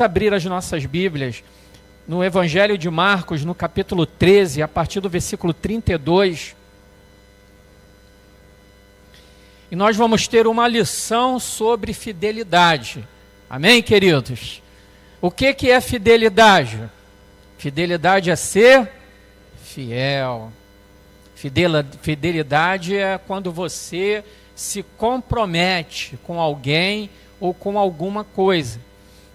Abrir as nossas Bíblias no Evangelho de Marcos, no capítulo 13, a partir do versículo 32. E nós vamos ter uma lição sobre fidelidade. Amém, queridos? O que é fidelidade? Fidelidade é ser fiel. Fidelidade é quando você se compromete com alguém ou com alguma coisa.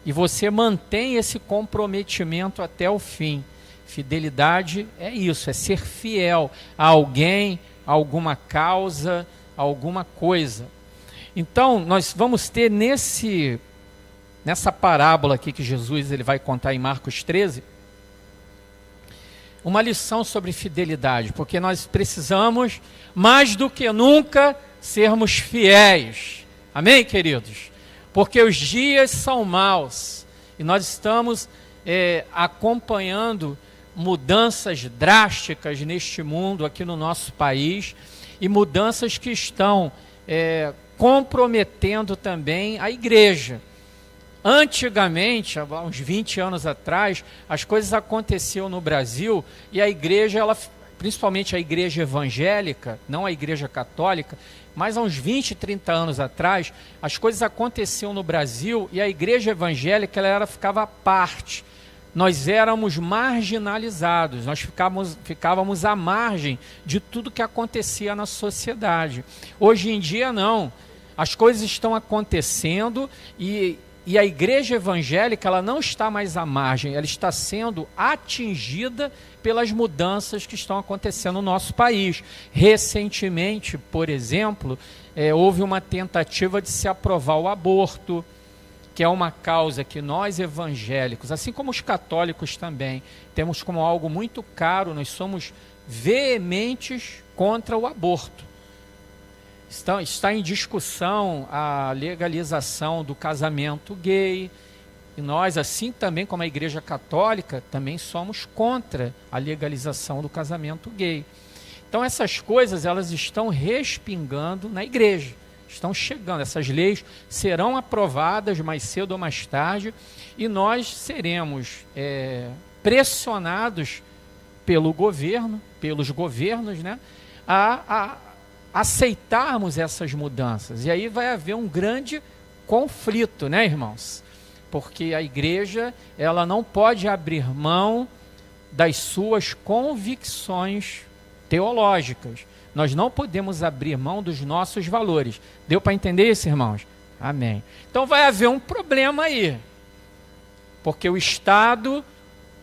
E você mantém esse comprometimento até o fim. Fidelidade é isso, é ser fiel a alguém, a alguma causa, a alguma coisa. Então, nós vamos ter nessa parábola aqui que Jesus ele vai contar em Marcos 13, uma lição sobre fidelidade, porque nós precisamos, mais do que nunca, sermos fiéis. Amém, queridos? Porque os dias são maus e nós estamos acompanhando mudanças drásticas neste mundo, aqui no nosso país, e mudanças que estão comprometendo também a igreja. Antigamente, há uns 20 anos atrás, as coisas aconteciam no Brasil e a igreja, principalmente a igreja evangélica, não a igreja católica, mas há uns 20, 30 anos atrás, as coisas aconteciam no Brasil e a igreja evangélica ficava à parte. Nós éramos marginalizados, nós ficávamos à margem de tudo que acontecia na sociedade. Hoje em dia não, as coisas estão acontecendo e a igreja evangélica ela não está mais à margem, ela está sendo atingida pelas mudanças que estão acontecendo no nosso país. Recentemente, por exemplo, houve uma tentativa de se aprovar o aborto, que é uma causa que nós evangélicos, assim como os católicos também, temos como algo muito caro, nós somos veementes contra o aborto. Está em discussão a legalização do casamento gay, e nós, assim também como a Igreja Católica, também somos contra a legalização do casamento gay. Então essas coisas, elas estão respingando na igreja, estão chegando, essas leis serão aprovadas mais cedo ou mais tarde, e nós seremos pressionados pelo governo, pelos governos, né, a aceitarmos essas mudanças. E aí vai haver um grande conflito, né, irmãos? Porque a igreja, ela não pode abrir mão das suas convicções teológicas. Nós não podemos abrir mão dos nossos valores. Deu para entender isso, irmãos? Amém. Então vai haver um problema aí. Porque o Estado,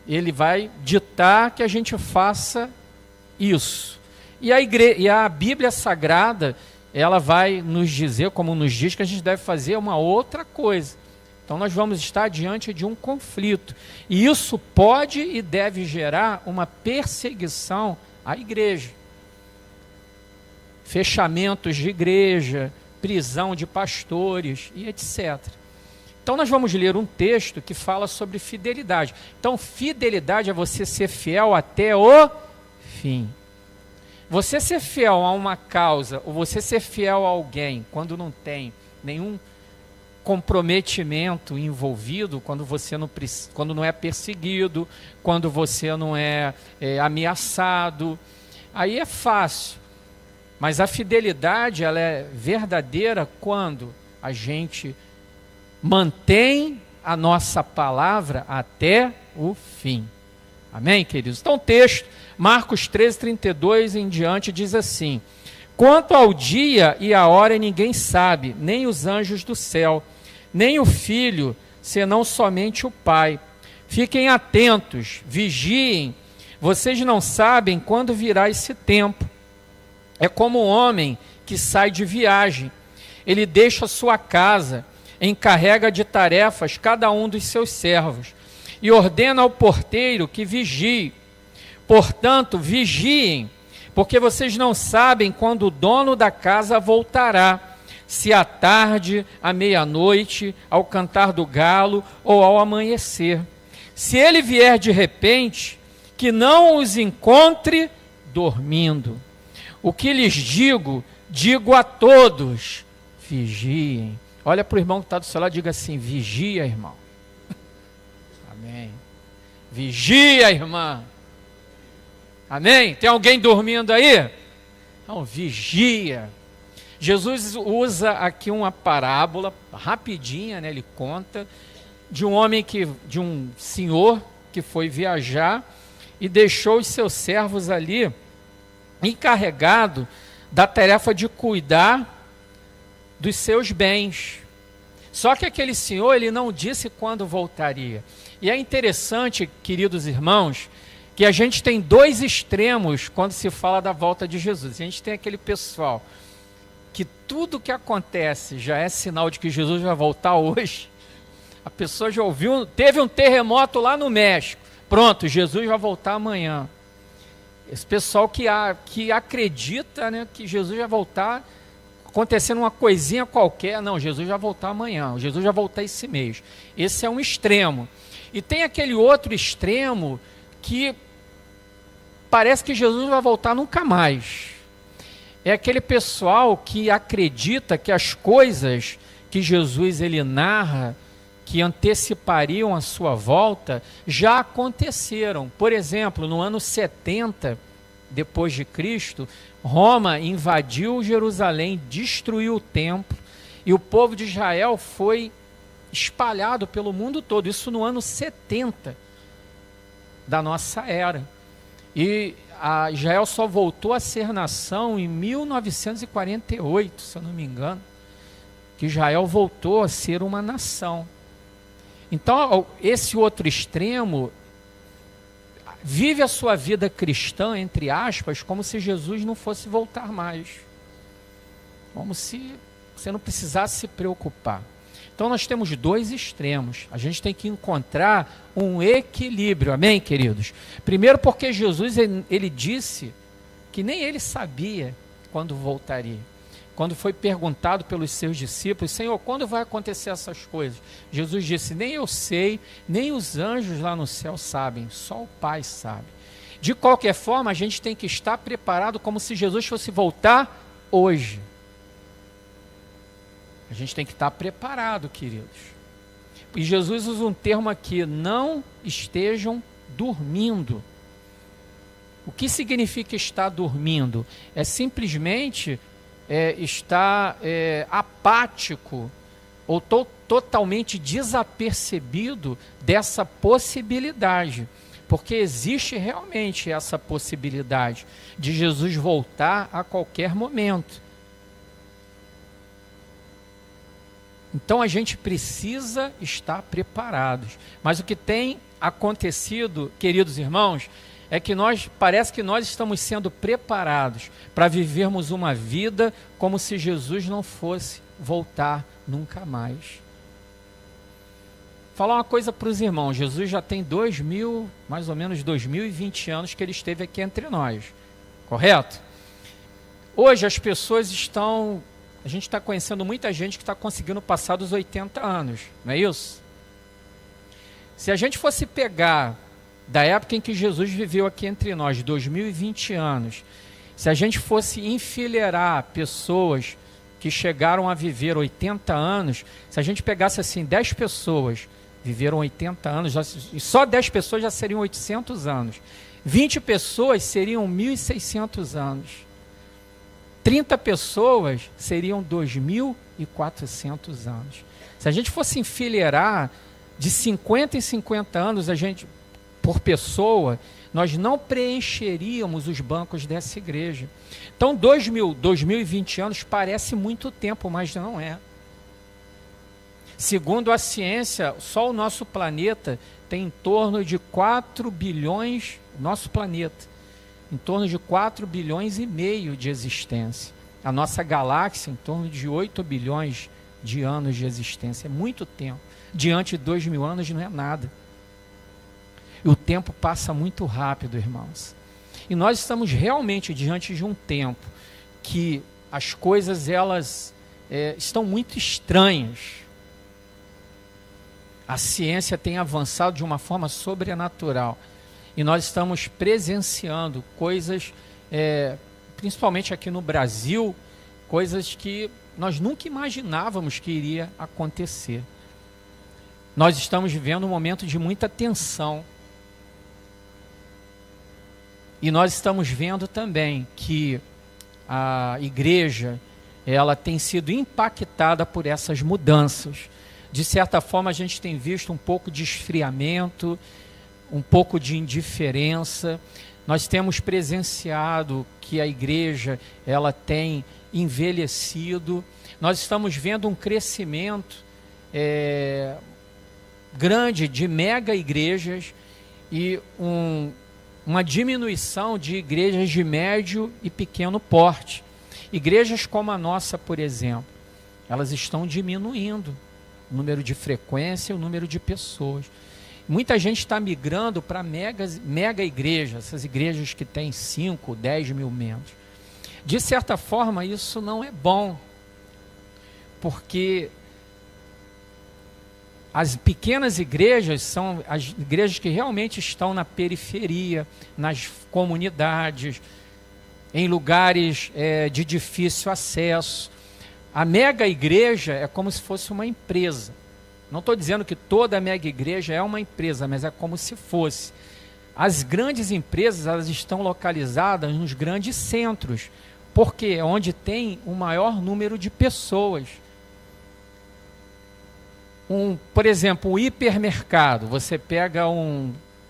ele vai ditar que a gente faça isso. E a Bíblia Sagrada, ela vai nos dizer, como nos diz, que a gente deve fazer uma outra coisa. Então nós vamos estar diante de um conflito. E isso pode e deve gerar uma perseguição à igreja. Fechamentos de igreja, prisão de pastores e etc. Então nós vamos ler um texto que fala sobre fidelidade. Então fidelidade é você ser fiel até o fim. Você ser fiel a uma causa, ou você ser fiel a alguém, quando não tem nenhum comprometimento envolvido, quando não é perseguido, quando você não é ameaçado, aí é fácil. Mas a fidelidade, ela é verdadeira quando a gente mantém a nossa palavra até o fim. Amém, queridos? Então o texto, Marcos 13, 32 em diante, diz assim: quanto ao dia e a hora ninguém sabe, nem os anjos do céu, nem o Filho, senão somente o Pai. Fiquem atentos, vigiem, vocês não sabem quando virá esse tempo. É como um homem que sai de viagem, ele deixa sua casa, encarrega de tarefas cada um dos seus servos, e ordena ao porteiro que vigie. Portanto, vigiem, porque vocês não sabem quando o dono da casa voltará, se à tarde, à meia-noite, ao cantar do galo ou ao amanhecer. Se ele vier de repente, que não os encontre dormindo. O que lhes digo, digo a todos, vigiem. Olha para o irmão que está do seu lado e diga assim: vigia, irmão. Amém. Vigia, irmã. Amém? Tem alguém dormindo aí? Não, vigia. Jesus usa aqui uma parábola rapidinha, né? Ele conta de um senhor que foi viajar e deixou os seus servos ali encarregado da tarefa de cuidar dos seus bens. Só que aquele senhor, ele não disse quando voltaria. E é interessante, queridos irmãos, que a gente tem dois extremos quando se fala da volta de Jesus. A gente tem aquele pessoal que tudo que acontece já é sinal de que Jesus vai voltar hoje. A pessoa já ouviu, teve um terremoto lá no México. Pronto, Jesus vai voltar amanhã. Esse pessoal que acredita, né, que Jesus vai voltar acontecendo uma coisinha qualquer. Não, Jesus vai voltar amanhã. Jesus vai voltar esse mês. Esse é um extremo. E tem aquele outro extremo que parece que Jesus vai voltar nunca mais. É aquele pessoal que acredita que as coisas que Jesus ele narra, que antecipariam a sua volta, já aconteceram. Por exemplo, no ano 70 depois de Cristo, Roma invadiu Jerusalém, destruiu o templo, e o povo de Israel foi espalhado pelo mundo todo. Isso no ano 70 da nossa era. E Israel só voltou a ser nação em 1948, se eu não me engano, que Israel voltou a ser uma nação. Então, esse outro extremo vive a sua vida cristã, entre aspas, como se Jesus não fosse voltar mais. Como se você não precisasse se preocupar. Então, nós temos dois extremos. A gente tem que encontrar um equilíbrio. Amém, queridos? Primeiro porque Jesus, ele disse que nem ele sabia quando voltaria. Quando foi perguntado pelos seus discípulos: Senhor, quando vai acontecer essas coisas? Jesus disse: nem eu sei, nem os anjos lá no céu sabem, só o Pai sabe. De qualquer forma, a gente tem que estar preparado como se Jesus fosse voltar hoje. A gente tem que estar preparado, queridos. E Jesus usa um termo aqui: não estejam dormindo. O que significa estar dormindo? É simplesmente estar apático ou totalmente desapercebido dessa possibilidade. Porque existe realmente essa possibilidade de Jesus voltar a qualquer momento. Então a gente precisa estar preparados. Mas o que tem acontecido, queridos irmãos, é que parece que nós estamos sendo preparados para vivermos uma vida como se Jesus não fosse voltar nunca mais. Falar uma coisa para os irmãos: Jesus já tem mais ou menos 2020 anos que ele esteve aqui entre nós, correto? Hoje as pessoas a gente está conhecendo muita gente que está conseguindo passar dos 80 anos, não é isso? Se a gente fosse pegar da época em que Jesus viveu aqui entre nós, 2020 anos, se a gente fosse enfileirar pessoas que chegaram a viver 80 anos, se a gente pegasse assim 10 pessoas viveram 80 anos, e só 10 pessoas já seriam 800 anos, 20 pessoas seriam 1.600 anos, 30 pessoas seriam 2.400 anos. Se a gente fosse enfileirar de 50 em 50 anos, por pessoa, nós não preencheríamos os bancos dessa igreja. Então 2020 anos parece muito tempo, mas não é. Segundo a ciência, só o nosso planeta tem em torno de 4 bilhões, nosso planeta, em torno de 4 bilhões e meio de existência. A nossa galáxia em torno de 8 bilhões de anos de existência. É muito tempo. Diante de 2.000 anos não é nada. E o tempo passa muito rápido, irmãos. E nós estamos realmente diante de um tempo que as coisas estão muito estranhas. A ciência tem avançado de uma forma sobrenatural. E nós estamos presenciando coisas, principalmente aqui no Brasil, coisas que nós nunca imaginávamos que iria acontecer. Nós estamos vivendo um momento de muita tensão. E nós estamos vendo também que a igreja, ela tem sido impactada por essas mudanças. De certa forma, a gente tem visto um pouco de esfriamento, um pouco de indiferença. Nós temos presenciado que a igreja, ela tem envelhecido. Nós estamos vendo um crescimento grande de mega igrejas e uma diminuição de igrejas de médio e pequeno porte. Igrejas como a nossa, por exemplo, elas estão diminuindo o número de frequência e o número de pessoas. Muita gente está migrando para mega igrejas, essas igrejas que têm 5, 10 mil membros. De certa forma, isso não é bom, porque as pequenas igrejas são as igrejas que realmente estão na periferia, nas comunidades, em lugares de difícil acesso. A mega igreja é como se fosse uma empresa. Não estou dizendo que toda mega igreja é uma empresa, mas é como se fosse. As grandes empresas, elas estão localizadas nos grandes centros, porque é onde tem o maior número de pessoas. Por exemplo, um hipermercado, você pega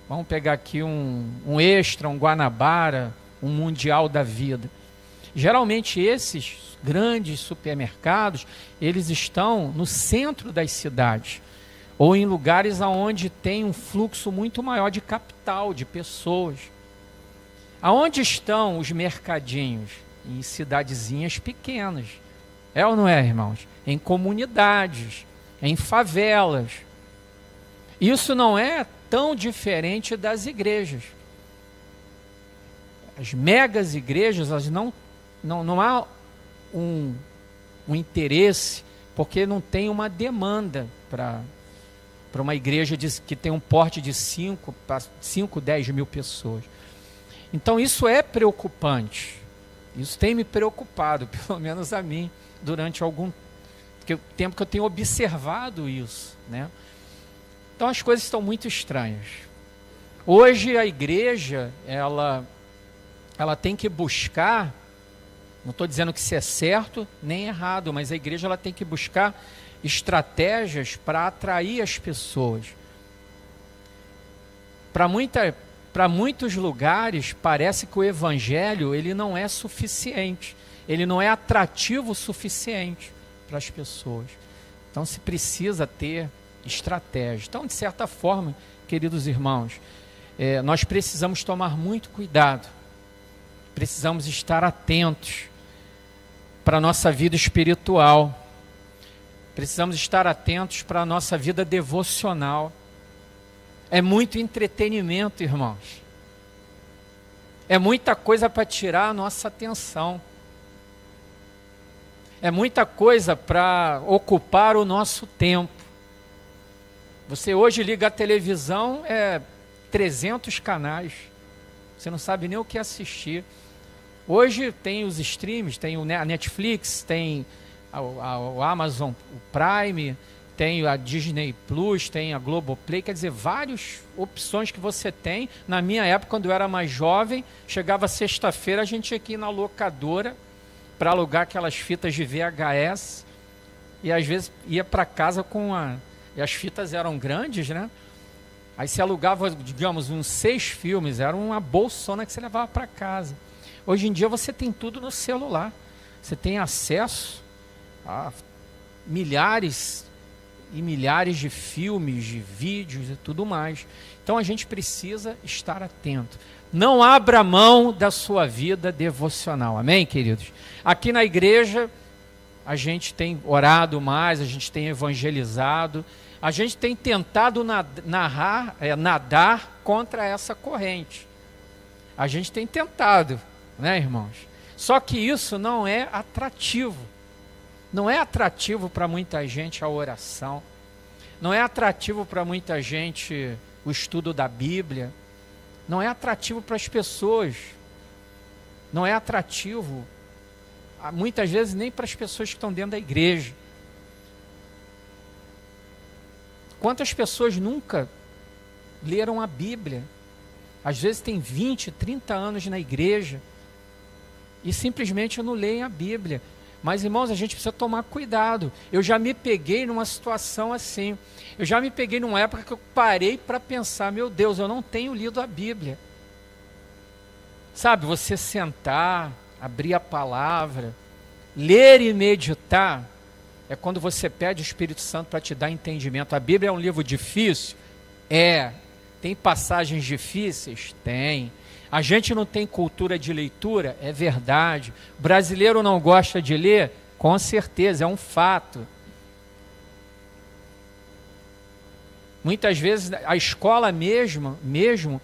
vamos pegar aqui um Extra, um Guanabara, um Mundial da Vida. Geralmente esses grandes supermercados, eles estão no centro das cidades, ou em lugares onde tem um fluxo muito maior de capital, de pessoas. Aonde estão os mercadinhos? Em cidadezinhas pequenas. É ou não é, irmãos? Em comunidades, em favelas. Isso não é tão diferente das igrejas. As megas igrejas, elas não há um interesse, porque não tem uma demanda para uma igreja que tem um porte de 5, 10 mil pessoas. Então isso é preocupante. Isso tem me preocupado, pelo menos a mim, durante algum tempo que eu tenho observado isso, né? Então as coisas estão muito estranhas. Hoje a igreja, ela tem que buscar, não estou dizendo que isso é certo nem errado, mas a igreja ela tem que buscar estratégias para atrair as pessoas. Para muitos lugares, parece que o evangelho ele não é suficiente, ele não é atrativo o suficiente para as pessoas. Então se precisa ter estratégia. Então, de certa forma, queridos irmãos, nós precisamos tomar muito cuidado, precisamos estar atentos para a nossa vida espiritual, precisamos estar atentos para a nossa vida devocional. É muito entretenimento, irmãos. É muita coisa para tirar a nossa atenção. É muita coisa para ocupar o nosso tempo. Você hoje liga a televisão, 300 canais. Você não sabe nem o que assistir. Hoje tem os streams, tem a Netflix, tem o Amazon o Prime, tem a Disney Plus, tem a Globoplay, quer dizer, várias opções que você tem. Na minha época, quando eu era mais jovem, chegava sexta-feira, a gente tinha que ir na locadora para alugar aquelas fitas de VHS, e às vezes ia para casa e as fitas eram grandes, né? Aí você alugava, digamos, uns 6 filmes, era uma bolsona que você levava para casa. Hoje em dia você tem tudo no celular, você tem acesso a milhares e milhares de filmes, de vídeos e tudo mais. Então a gente precisa estar atento. Não abra mão da sua vida devocional, amém, queridos? Aqui na igreja a gente tem orado mais, a gente tem evangelizado, a gente tem tentado nadar contra essa corrente. A gente tem tentado, né, irmãos? Só que isso não é atrativo. Não é atrativo para muita gente a oração. Não é atrativo para muita gente o estudo da Bíblia. Não é atrativo para as pessoas. Não é atrativo, muitas vezes, nem para as pessoas que estão dentro da igreja. Quantas pessoas nunca leram a Bíblia? Às vezes tem 20, 30 anos na igreja e simplesmente não leem a Bíblia. Mas, irmãos, a gente precisa tomar cuidado. Eu já me peguei numa situação assim. Eu já me peguei numa época que eu parei para pensar, meu Deus, eu não tenho lido a Bíblia. Sabe, você sentar, abrir a palavra, ler e meditar, é quando você pede o Espírito Santo para te dar entendimento. A Bíblia é um livro difícil? É. Tem passagens difíceis? Tem. A gente não tem cultura de leitura? É verdade. O brasileiro não gosta de ler? Com certeza, é um fato. Muitas vezes a escola mesmo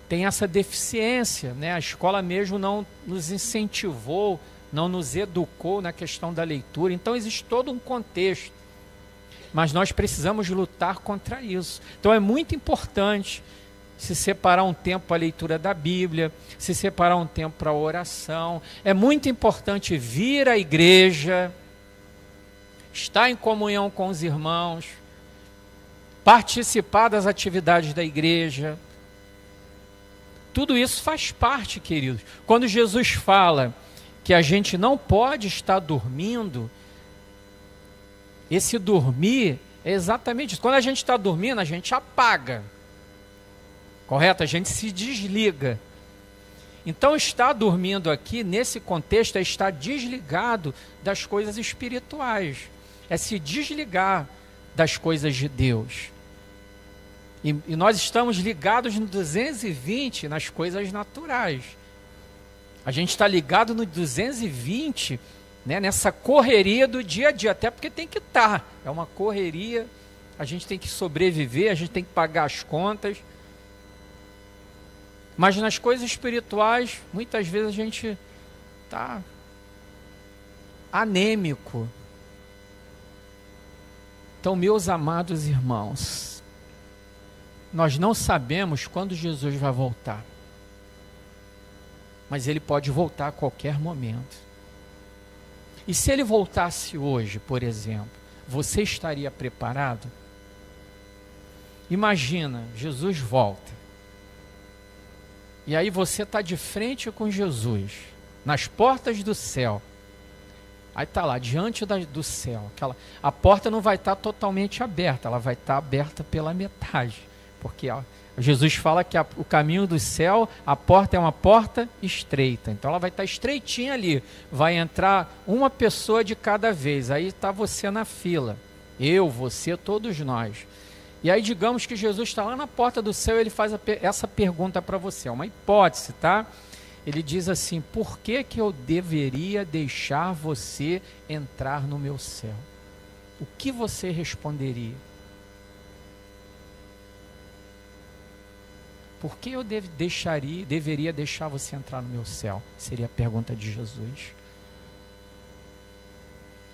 tem essa deficiência, né? A escola mesmo não nos incentivou, não nos educou na questão da leitura. Então existe todo um contexto. Mas nós precisamos lutar contra isso. Então é muito importante se separar um tempo para a leitura da Bíblia, se separar um tempo para a oração. É muito importante vir à igreja, estar em comunhão com os irmãos, participar das atividades da igreja. Tudo isso faz parte, queridos. Quando Jesus fala que a gente não pode estar dormindo, esse dormir é exatamente isso. Quando a gente está dormindo, a gente apaga. Correto? A gente se desliga. Então, estar dormindo aqui, nesse contexto, é estar desligado das coisas espirituais. É se desligar das coisas de Deus. E nós estamos ligados no 220 nas coisas naturais. A gente está ligado no 220, né, nessa correria do dia a dia, até porque tem que estar. É uma correria, a gente tem que sobreviver, a gente tem que pagar as contas. Mas nas coisas espirituais, muitas vezes a gente está anêmico. Então, meus amados irmãos, nós não sabemos quando Jesus vai voltar. Mas ele pode voltar a qualquer momento. E se ele voltasse hoje, por exemplo, você estaria preparado? Imagina, Jesus volta. E aí você está de frente com Jesus, nas portas do céu. Aí está lá, diante do céu. A porta não vai estar totalmente aberta, ela vai estar aberta pela metade. Porque Jesus fala que o caminho do céu, a porta é uma porta estreita. Então ela vai estar estreitinha ali. Vai entrar uma pessoa de cada vez. Aí está você na fila. Eu, você, todos nós. E aí digamos que Jesus está lá na porta do céu e ele faz essa pergunta para você. É uma hipótese, tá? Ele diz assim, por que eu deveria deixar você entrar no meu céu? O que você responderia? Por que eu deveria deixar você entrar no meu céu? Seria a pergunta de Jesus.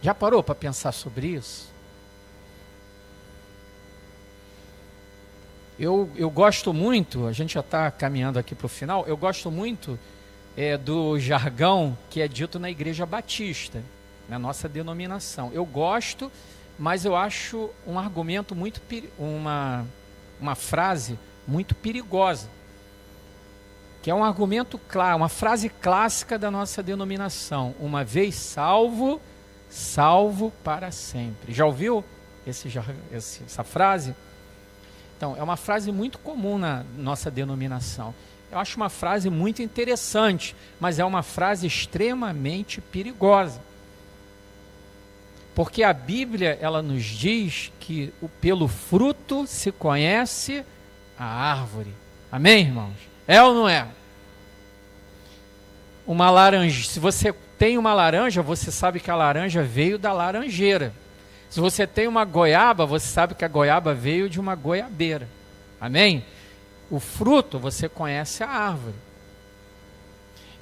Já parou para pensar sobre isso? Eu gosto muito, a gente já está caminhando aqui para o final, eu gosto muito do jargão que é dito na Igreja Batista, na nossa denominação. Eu gosto, mas eu acho um argumento muito, uma frase muito perigosa, que é um argumento claro, uma frase clássica da nossa denominação: uma vez salvo, salvo para sempre. Já ouviu essa frase? Então, é uma frase muito comum na nossa denominação. Eu acho uma frase muito interessante, mas é uma frase extremamente perigosa. Porque a Bíblia, ela nos diz que pelo fruto se conhece a árvore. Amém, irmãos? É ou não é? Uma laranja, se você tem uma laranja, você sabe que a laranja veio da laranjeira. Se você tem uma goiaba, você sabe que a goiaba veio de uma goiabeira. Amém? O fruto, você conhece a árvore.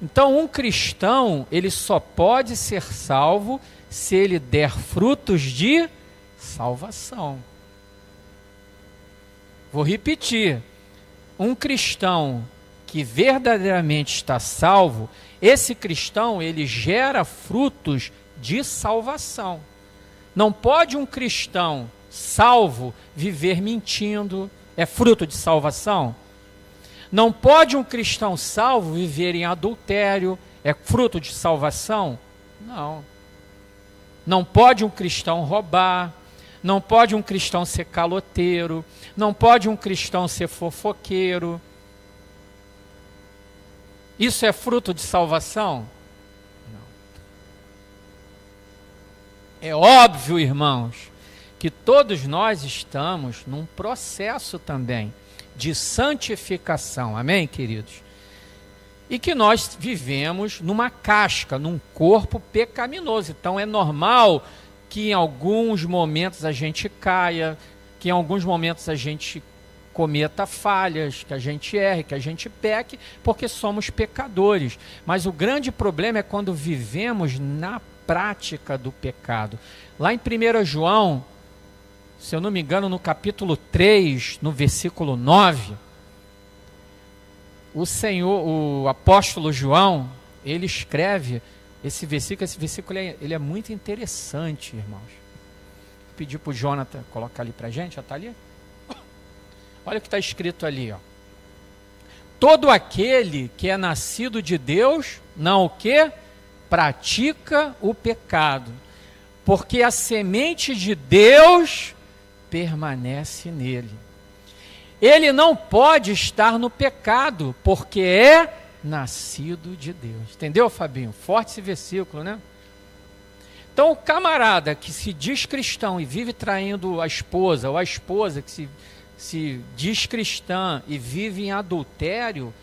Então, um cristão, ele só pode ser salvo se ele der frutos de salvação. Vou repetir. Um cristão que verdadeiramente está salvo, esse cristão, ele gera frutos de salvação. Não pode um cristão salvo viver mentindo. É fruto de salvação? Não pode um cristão salvo viver em adultério. É fruto de salvação? Não. Não pode um cristão roubar. Não pode um cristão ser caloteiro. Não pode um cristão ser fofoqueiro. Isso é fruto de salvação? Não. É óbvio, irmãos, que todos nós estamos num processo também de santificação, amém, queridos? E que nós vivemos numa casca, num corpo pecaminoso. Então é normal que em alguns momentos a gente caia, que em alguns momentos a gente cometa falhas, que a gente erre, que a gente peque, porque somos pecadores. Mas o grande problema é quando vivemos na prática do pecado. Lá em 1 João, se eu não me engano, no capítulo 3, no versículo 9, o apóstolo João, ele escreve esse versículo ele é muito interessante, irmãos. Vou pedir para o Jonathan colocar ali para a gente, já está ali? Olha o que está escrito ali, ó. Todo aquele que é nascido de Deus, não o quê? Pratica o pecado, porque a semente de Deus permanece nele. Ele não pode estar no pecado, porque é nascido de Deus. Entendeu, Fabinho? Forte esse versículo, né? Então, o camarada que se diz cristão e vive traindo a esposa, ou a esposa que se diz cristã e vive em adultério,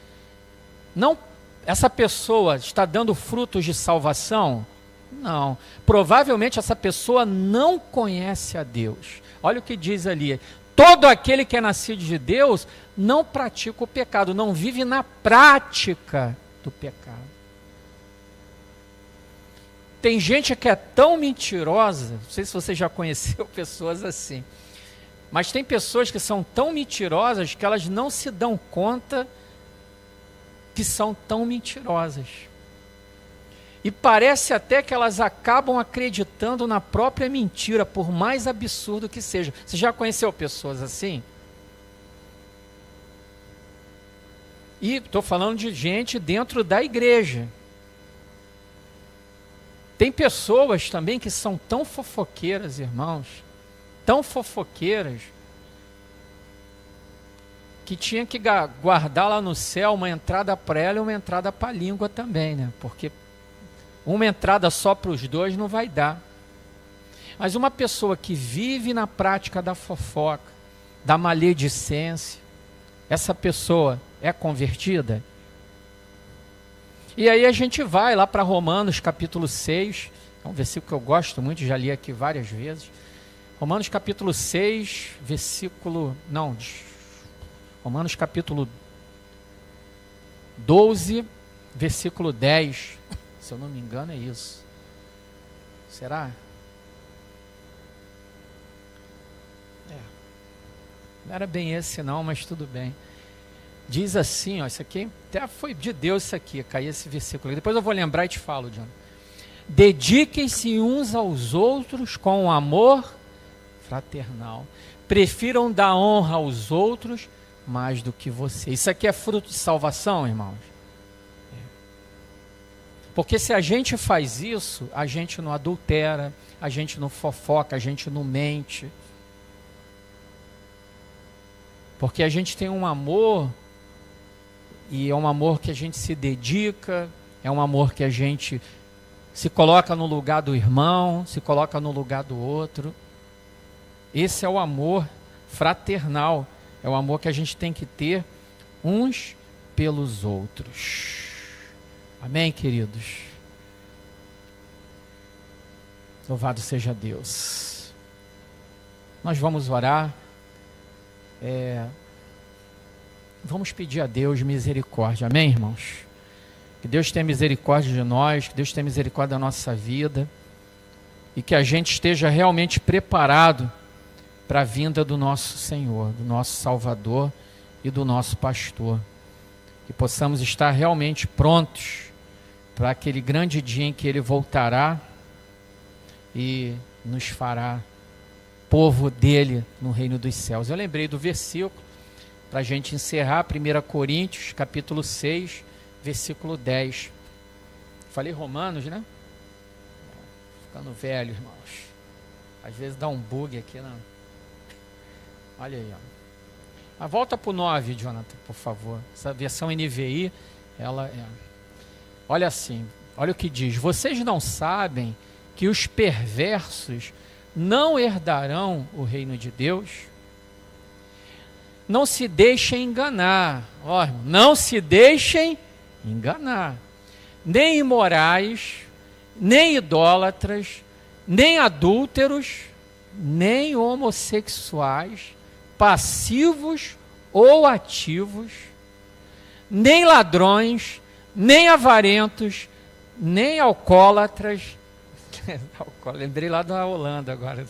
não, essa pessoa está dando frutos de salvação? Não. Provavelmente essa pessoa não conhece a Deus. Olha o que diz ali. Todo aquele que é nascido de Deus não pratica o pecado, não vive na prática do pecado. Tem gente que é tão mentirosa, não sei se você já conheceu pessoas assim, mas tem pessoas que são tão mentirosas que elas não se dão conta que são tão mentirosas. E parece até que elas acabam acreditando na própria mentira, por mais absurdo que seja. Você já conheceu pessoas assim? E estou falando de gente dentro da igreja. Tem pessoas também que são tão fofoqueiras, irmãos, tão fofoqueiras, que tinha que guardar lá no céu uma entrada para ela e uma entrada para a língua também, né? Porque uma entrada só para os dois não vai dar. Mas uma pessoa que vive na prática da fofoca, da maledicência, essa pessoa é convertida? E aí a gente vai lá para Romanos capítulo 6, é um versículo que eu gosto muito, já li aqui várias vezes. Romanos capítulo 6, Romanos capítulo 12, versículo 10. Se eu não me engano é isso. Será? Não era bem esse não, mas tudo bem. Diz assim, ó, isso aqui até foi de Deus isso aqui, caiu esse versículo. Depois eu vou lembrar e te falo, John. Dediquem-se uns aos outros com amor fraternal. Prefiram dar honra aos outros mais do que você. Isso aqui é fruto de salvação, irmãos? Porque se a gente faz isso, a gente não adultera, a gente não fofoca, a gente não mente. Porque a gente tem um amor, e é um amor que a gente se dedica, é um amor que a gente se coloca no lugar do irmão, se coloca no lugar do outro. Esse é o amor fraternal, é o amor que a gente tem que ter uns pelos outros. Amém, queridos? Louvado seja Deus. Nós vamos orar. Vamos pedir a Deus misericórdia. Amém, irmãos? Que Deus tenha misericórdia de nós, que Deus tenha misericórdia da nossa vida e que a gente esteja realmente preparado para a vinda do nosso Senhor, do nosso Salvador e do nosso Pastor. Que possamos estar realmente prontos para aquele grande dia em que Ele voltará e nos fará povo dele no reino dos céus. Eu lembrei do versículo, para a gente encerrar, 1 Coríntios, capítulo 6, versículo 10. Falei Romanos, né? Ficando velho, irmãos. Às vezes dá um bug aqui, não. Olha aí, ó. Volta para o 9, Jonathan, por favor. Essa versão NVI, ela é... Olha assim, olha o que diz. Vocês não sabem que os perversos não herdarão o reino de Deus? Não se deixem enganar. Ó, irmão, não se deixem enganar. Nem imorais, nem idólatras, nem adúlteros, nem homossexuais, passivos ou ativos, nem ladrões, nem avarentos, nem alcoólatras. Lembrei lá da Holanda agora.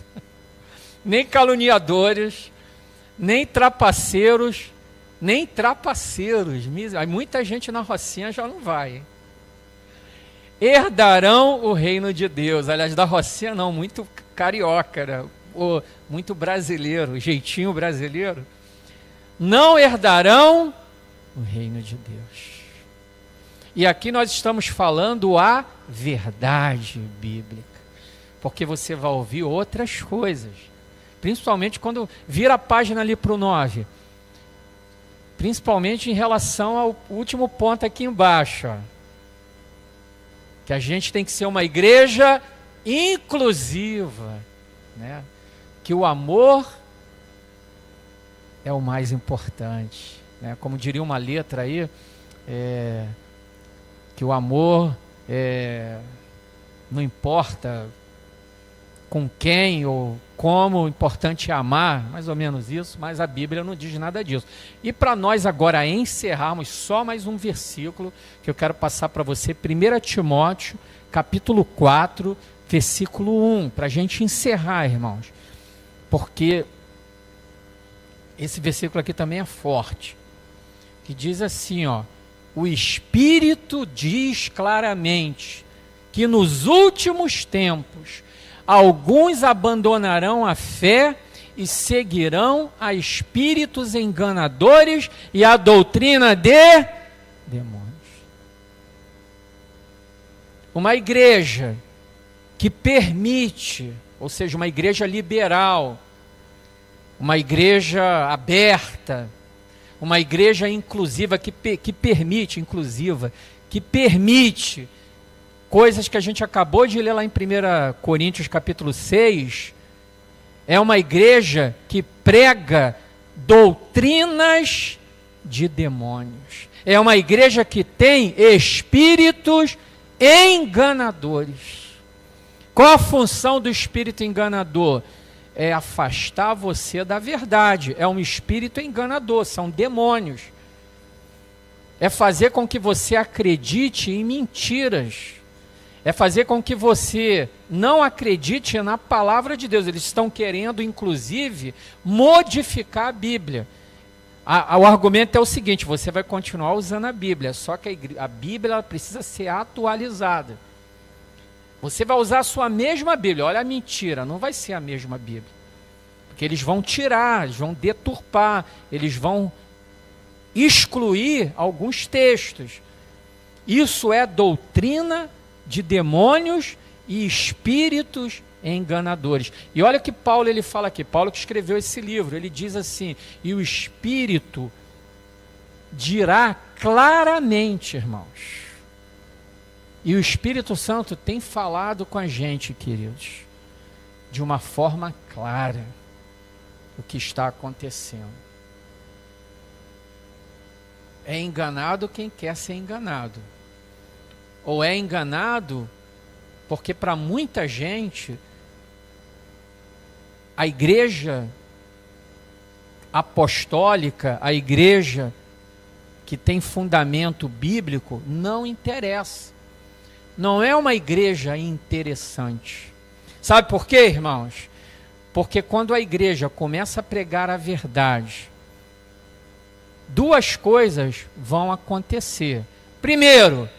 Nem caluniadores, nem trapaceiros. Muita gente na Rocinha já não vai, hein? Herdarão o reino de Deus. Aliás, da Rocinha não, muito carioca, né? Muito brasileiro, jeitinho brasileiro. Não herdarão o reino de Deus. E aqui nós estamos falando a verdade bíblica, porque você vai ouvir outras coisas, principalmente quando vira a página ali para o 9, principalmente em relação ao último ponto aqui embaixo, ó, que a gente tem que ser uma igreja inclusiva, né? Que o amor é o mais importante, né? Como diria uma letra aí, que o amor não importa com quem ou como, o importante é amar, mais ou menos isso, mas a Bíblia não diz nada disso. E para nós agora encerrarmos, só mais um versículo que eu quero passar para você, 1 Timóteo, capítulo 4, versículo 1, para a gente encerrar, irmãos, porque esse versículo aqui também é forte, que diz assim, ó: o Espírito diz claramente que nos últimos tempos alguns abandonarão a fé e seguirão a espíritos enganadores e a doutrina de demônios. Uma igreja que permite, ou seja, uma igreja liberal, uma igreja aberta, uma igreja inclusiva que permite coisas que a gente acabou de ler lá em 1 Coríntios capítulo 6, é uma igreja que prega doutrinas de demônios. É uma igreja que tem espíritos enganadores. Qual a função do espírito enganador? É afastar você da verdade. É um espírito enganador, são demônios. É fazer com que você acredite em mentiras. É fazer com que você não acredite na palavra de Deus. Eles estão querendo, inclusive, modificar a Bíblia. O argumento é o seguinte: você vai continuar usando a Bíblia, só que a Bíblia ela precisa ser atualizada. Você vai usar a sua mesma Bíblia. Olha a mentira, não vai ser a mesma Bíblia. Porque eles vão tirar, eles vão deturpar, eles vão excluir alguns textos. Isso é doutrina de demônios e espíritos enganadores. E olha o que Paulo ele fala aqui, Paulo que escreveu esse livro, ele diz assim: e o Espírito dirá claramente, irmãos. E o Espírito Santo tem falado com a gente, queridos, de uma forma clara, o que está acontecendo. É enganado quem quer ser enganado. Ou é enganado porque para muita gente a igreja apostólica, a igreja que tem fundamento bíblico, não interessa. Não é uma igreja interessante. Sabe por quê, irmãos? Porque quando a igreja começa a pregar a verdade, duas coisas vão acontecer. Primeiro,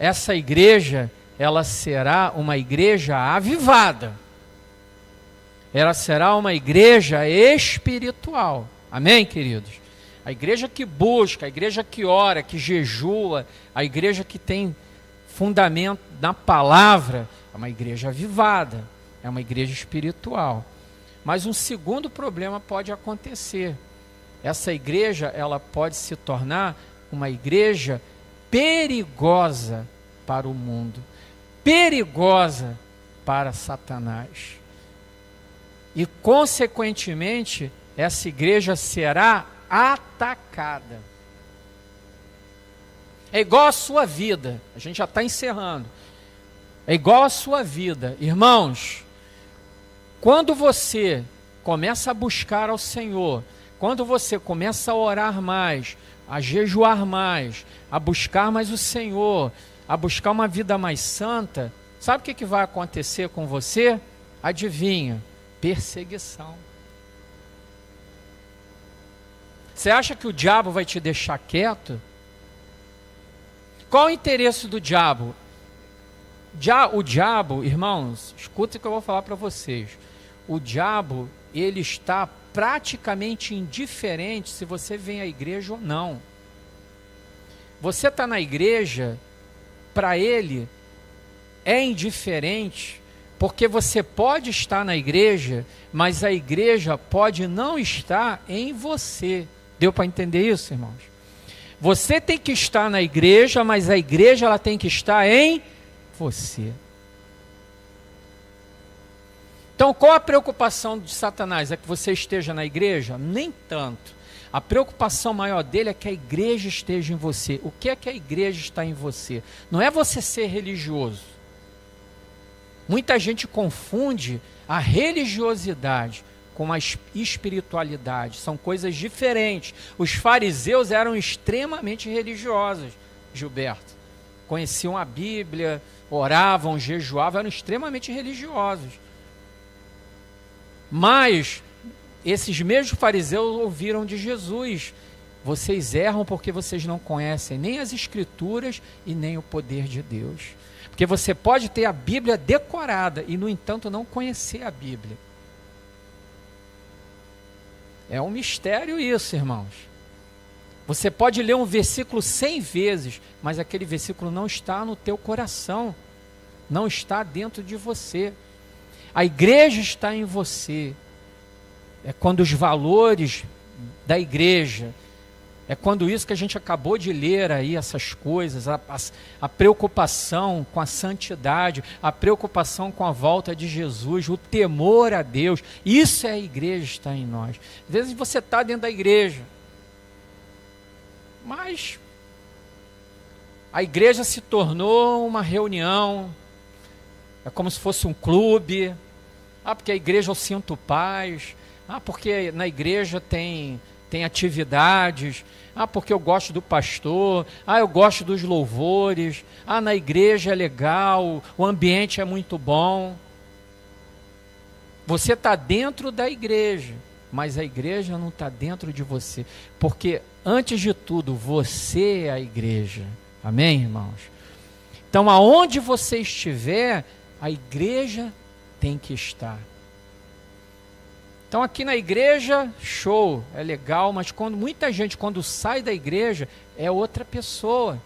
essa igreja, ela será uma igreja avivada. ela será uma igreja espiritual. Amém, queridos? A igreja que busca, a igreja que ora, que jejua, a igreja que tem fundamento na palavra, é uma igreja avivada, é uma igreja espiritual. Mas um segundo problema pode acontecer. Essa igreja, ela pode se tornar uma igreja perigosa para o mundo, perigosa para Satanás. E, consequentemente, essa igreja será atacada. É igual a sua vida, a gente já está encerrando. É igual a sua vida. Irmãos, quando você começa a buscar ao Senhor, quando você começa a orar mais, a jejuar mais, a buscar mais o Senhor, a buscar uma vida mais santa, sabe o que vai acontecer com você? Adivinha? Perseguição. Você acha que o diabo vai te deixar quieto? Qual o interesse do diabo? O diabo, irmãos, escuta o que eu vou falar para vocês. O diabo, ele está praticamente indiferente se você vem à igreja ou não. Você está na igreja, para ele é indiferente, porque você pode estar na igreja, mas a igreja pode não estar em você. Deu para entender isso, irmãos? Você tem que estar na igreja, mas a igreja ela tem que estar em você. Então, qual a preocupação de Satanás? É que você esteja na igreja? Nem tanto. A preocupação maior dele é que a igreja esteja em você. O que é que a igreja está em você? Não é você ser religioso. Muita gente confunde a religiosidade com a espiritualidade. São coisas diferentes. Os fariseus eram extremamente religiosos, Gilberto. Conheciam a Bíblia, oravam, jejuavam, eram extremamente religiosos. Mas esses mesmos fariseus ouviram de Jesus: vocês erram porque vocês não conhecem nem as Escrituras e nem o poder de Deus. Porque você pode ter a Bíblia decorada e, no entanto, não conhecer a Bíblia. É um mistério isso, irmãos. Você pode ler um versículo 100 vezes, mas aquele versículo não está no teu coração, não está dentro de você. A igreja está em você. É quando os valores da igreja, é quando isso que a gente acabou de ler aí, essas coisas, a preocupação com a santidade, a preocupação com a volta de Jesus, o temor a Deus, isso é a igreja está em nós. Às vezes você está dentro da igreja, mas a igreja se tornou uma reunião, é como se fosse um clube. Porque a igreja eu sinto paz. Porque na igreja tem atividades. Porque eu gosto do pastor. Eu gosto dos louvores. Na igreja é legal, o ambiente é muito bom. Você está dentro da igreja, mas a igreja não está dentro de você. Porque, antes de tudo, você é a igreja. Amém, irmãos? Então, aonde você estiver, a igreja tem que estar. Então, aqui na igreja, show, é legal, mas muita gente, quando sai da igreja, é outra pessoa.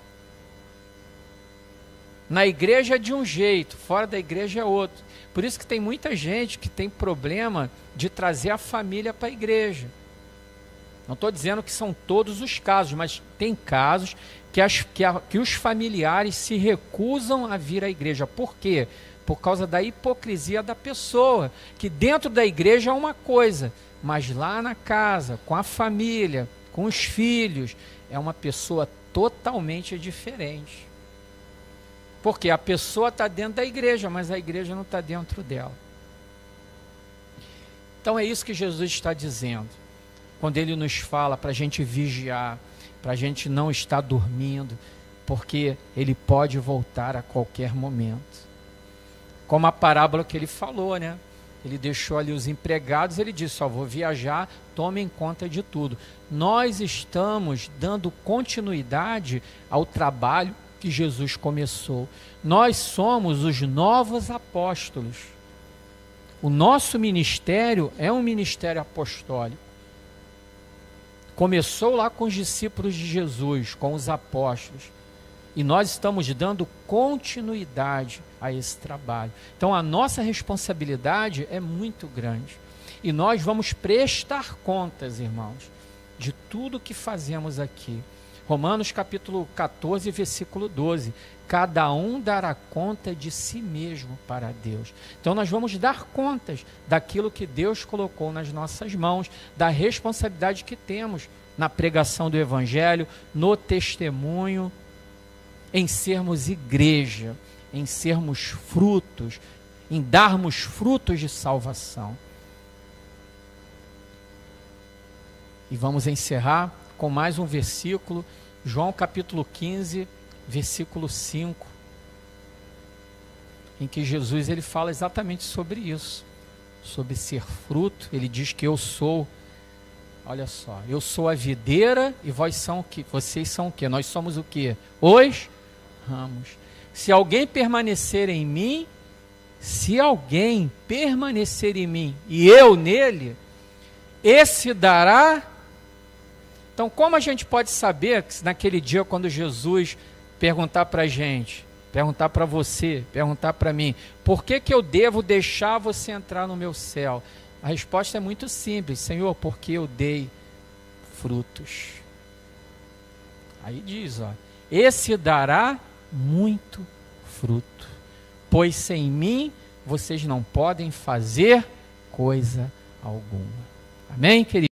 Na igreja é de um jeito, fora da igreja é outro. Por isso que tem muita gente que tem problema de trazer a família para a igreja. Não estou dizendo que são todos os casos, mas tem casos que os familiares se recusam a vir à igreja. Por quê? Por causa da hipocrisia da pessoa, que dentro da igreja é uma coisa, mas lá na casa, com a família, com os filhos, é uma pessoa totalmente diferente. Porque a pessoa está dentro da igreja, mas a igreja não está dentro dela. Então é isso que Jesus está dizendo, quando Ele nos fala para a gente vigiar, para a gente não estar dormindo, porque Ele pode voltar a qualquer momento. Como a parábola que ele falou, né? Ele deixou ali os empregados, ele disse: vou viajar, tomem conta de tudo. Nós estamos dando continuidade ao trabalho que Jesus começou. Nós somos os novos apóstolos. O nosso ministério é um ministério apostólico. Começou lá com os discípulos de Jesus, com os apóstolos. E nós estamos dando continuidade a esse trabalho. Então a nossa responsabilidade é muito grande. E nós vamos prestar contas, irmãos, de tudo que fazemos aqui. Romanos capítulo 14, versículo 12. Cada um dará conta de si mesmo para Deus. Então nós vamos dar contas daquilo que Deus colocou nas nossas mãos, da responsabilidade que temos na pregação do Evangelho, no testemunho, em sermos igreja, em sermos frutos, em darmos frutos de salvação. E vamos encerrar com mais um versículo, João capítulo 15, versículo 5, em que Jesus ele fala exatamente sobre isso, sobre ser fruto. Ele diz que eu sou, olha só, eu sou a videira e vocês são o quê? Nós somos o quê? Os ramos. Se alguém permanecer em mim e eu nele, esse dará. Então, como a gente pode saber que naquele dia, quando Jesus perguntar para a gente, perguntar para você, perguntar para mim, por que eu devo deixar você entrar no meu céu? A resposta é muito simples: Senhor, porque eu dei frutos. Aí diz, ó, esse dará muito fruto, pois sem mim vocês não podem fazer coisa alguma. Amém, querido?